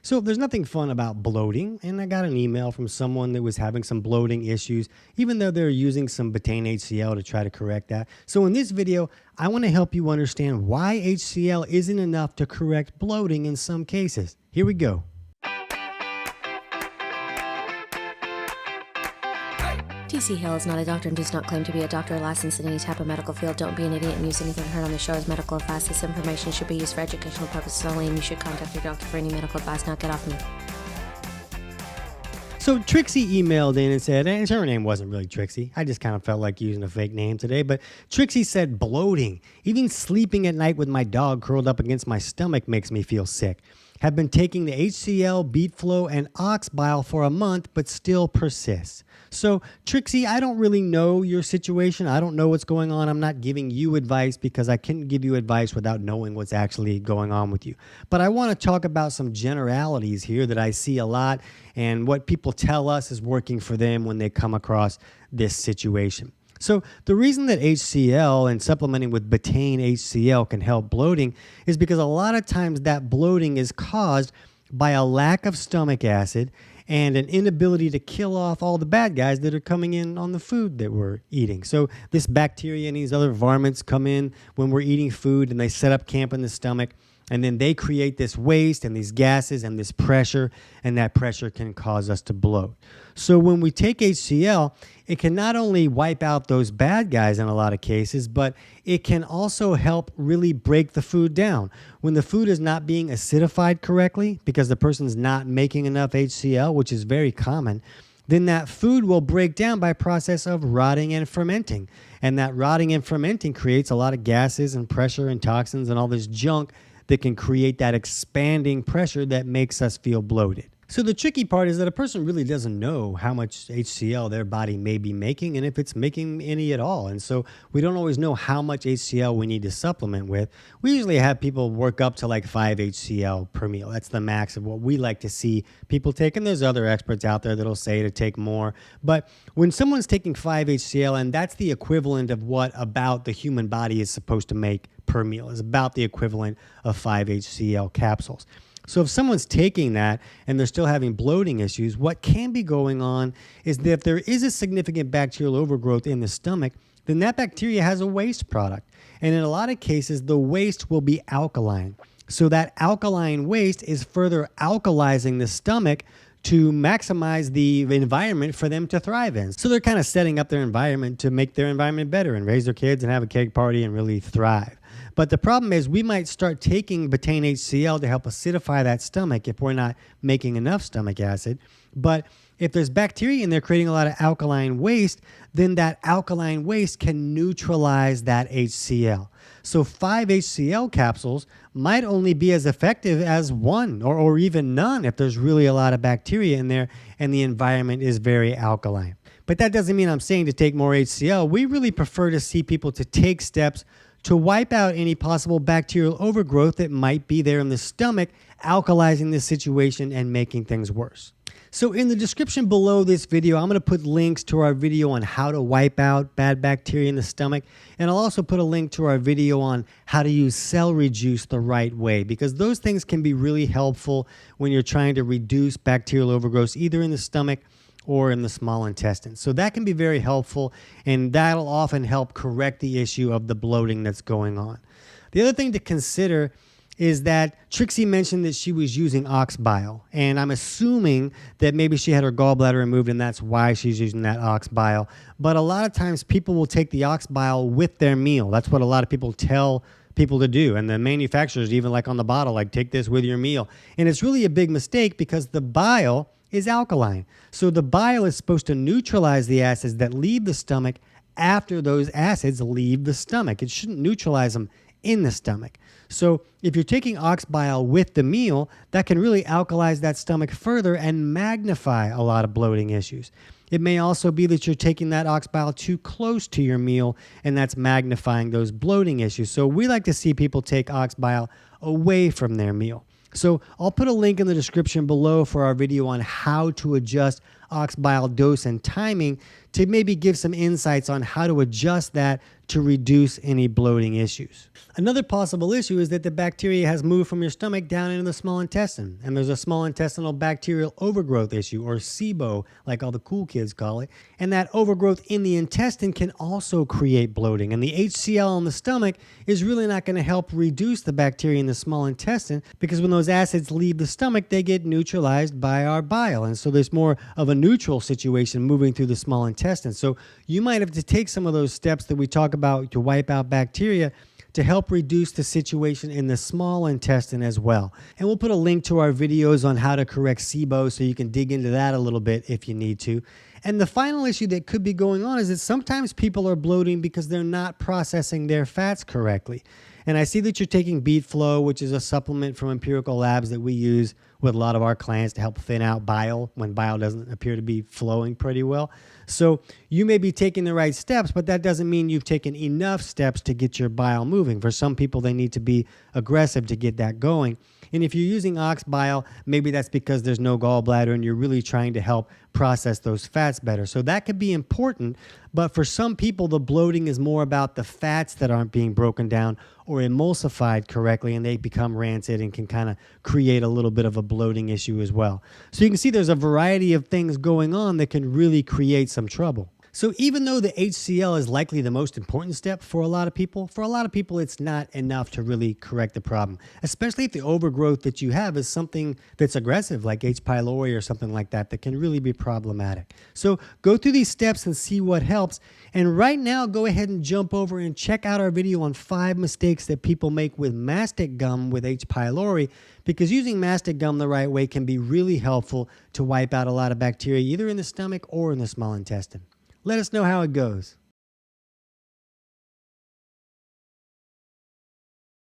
So there's nothing fun about bloating, and I got an email from someone that was having some bloating issues, even though they're using some betaine HCl to try to correct that. So in this video, I want to help you understand why HCl isn't enough to correct bloating in some cases. Here we go. TC Hale is not a doctor and does not claim to be a doctor or licensed in any type of medical field. Don't be an idiot and use anything heard on the show as medical advice. This information should be used for educational purposes only, and you should contact your doctor for any medical advice. Now get off me. So Trixie emailed in and said, and her name wasn't really Trixie. I just kind of felt like using a fake name today. But Trixie said, bloating. Even sleeping at night with my dog curled up against my stomach makes me feel sick. Have been taking the HCL, beet flow, and ox bile for a month, but still persists. So Trixie, I don't really know your situation. I don't know what's going on. I'm not giving you advice because I couldn't give you advice without knowing what's actually going on with you. But I want to talk about some generalities here that I see a lot and what people tell us is working for them when they come across this situation. So the reason that HCL and supplementing with betaine HCL can help bloating is because a lot of times that bloating is caused by a lack of stomach acid and an inability to kill off all the bad guys that are coming in on the food that we're eating. So this bacteria and these other varmints come in when we're eating food and they set up camp in the stomach, and then they create this waste and these gases and this pressure, and that pressure can cause us to bloat. So when we take HCL, it can not only wipe out those bad guys in a lot of cases, but it can also help really break the food down. When the food is not being acidified correctly because the person's not making enough HCL, which is very common, then that food will break down by process of rotting and fermenting. And that rotting and fermenting creates a lot of gases and pressure and toxins and all this junk that can create that expanding pressure that makes us feel bloated. So the tricky part is that a person really doesn't know how much HCL their body may be making and if it's making any at all. And so we don't always know how much HCL we need to supplement with. We usually have people work up to like 5 HCL per meal. That's the max of what we like to see people take. And there's other experts out there that'll say to take more. But when someone's taking 5 HCL, and that's the equivalent of what about the human body is supposed to make per meal, is about the equivalent of 5 HCL capsules. So if someone's taking that and they're still having bloating issues, what can be going on is that if there is a significant bacterial overgrowth in the stomach, then that bacteria has a waste product. And in a lot of cases, the waste will be alkaline. So that alkaline waste is further alkalizing the stomach to maximize the environment for them to thrive in. So they're kind of setting up their environment to make their environment better and raise their kids and have a cake party and really thrive. But the problem is we might start taking betaine HCL to help acidify that stomach if we're not making enough stomach acid. But if there's bacteria in there creating a lot of alkaline waste, then that alkaline waste can neutralize that HCL. So 5 HCL capsules might only be as effective as 1 or even none if there's really a lot of bacteria in there and the environment is very alkaline. But that doesn't mean I'm saying to take more HCL. We really prefer to see people to take steps to wipe out any possible bacterial overgrowth that might be there in the stomach, alkalizing the situation and making things worse. So in the description below this video, I'm going to put links to our video on how to wipe out bad bacteria in the stomach. And I'll also put a link to our video on how to use cell reduce the right way, because those things can be really helpful when you're trying to reduce bacterial overgrowth either in the stomach or in the small intestine. So that can be very helpful, and that'll often help correct the issue of the bloating that's going on. The other thing to consider is that Trixie mentioned that she was using ox bile, and I'm assuming that maybe she had her gallbladder removed and that's why she's using that ox bile. But a lot of times people will take the ox bile with their meal. That's what a lot of people tell people to do, and the manufacturers even like on the bottle, like take this with your meal. And it's really a big mistake because the bile is alkaline. So the bile is supposed to neutralize the acids that leave the stomach after those acids leave the stomach. It shouldn't neutralize them in the stomach. So if you're taking ox bile with the meal, that can really alkalize that stomach further and magnify a lot of bloating issues. It may also be that you're taking that ox bile too close to your meal, and that's magnifying those bloating issues. So we like to see people take ox bile away from their meal. So I'll put a link in the description below for our video on how to adjust ox bile dose and timing to maybe give some insights on how to adjust that to reduce any bloating issues. Another possible issue is that the bacteria has moved from your stomach down into the small intestine, and there's a small intestinal bacterial overgrowth issue, or SIBO, like all the cool kids call it, and that overgrowth in the intestine can also create bloating, and the HCL in the stomach is really not going to help reduce the bacteria in the small intestine, because when those acids leave the stomach, they get neutralized by our bile, and so there's more of a neutral situation moving through the small intestine. So you might have to take some of those steps that we talk about to wipe out bacteria to help reduce the situation in the small intestine as well. And we'll put a link to our videos on how to correct SIBO so you can dig into that a little bit if you need to. And the final issue that could be going on is that sometimes people are bloating because they're not processing their fats correctly. And I see that you're taking Beet Flow, which is a supplement from Empirical Labs that we use with a lot of our clients to help thin out bile when bile doesn't appear to be flowing pretty well. So you may be taking the right steps, but that doesn't mean you've taken enough steps to get your bile moving. For some people, they need to be aggressive to get that going. And if you're using ox bile, maybe that's because there's no gallbladder and you're really trying to help process those fats better. So that could be important, but for some people, the bloating is more about the fats that aren't being broken down or emulsified correctly, and they become rancid and can kind of create a little bit of a bloating issue as well. So you can see there's a variety of things going on that can really create some trouble. So even though the HCL is likely the most important step for a lot of people it's not enough to really correct the problem, especially if the overgrowth that you have is something that's aggressive like H. pylori or something like that that can really be problematic. So go through these steps and see what helps. And right now, go ahead and jump over and check out our video on 5 mistakes that people make with mastic gum with H. pylori, because using mastic gum the right way can be really helpful to wipe out a lot of bacteria either in the stomach or in the small intestine. Let us know how it goes.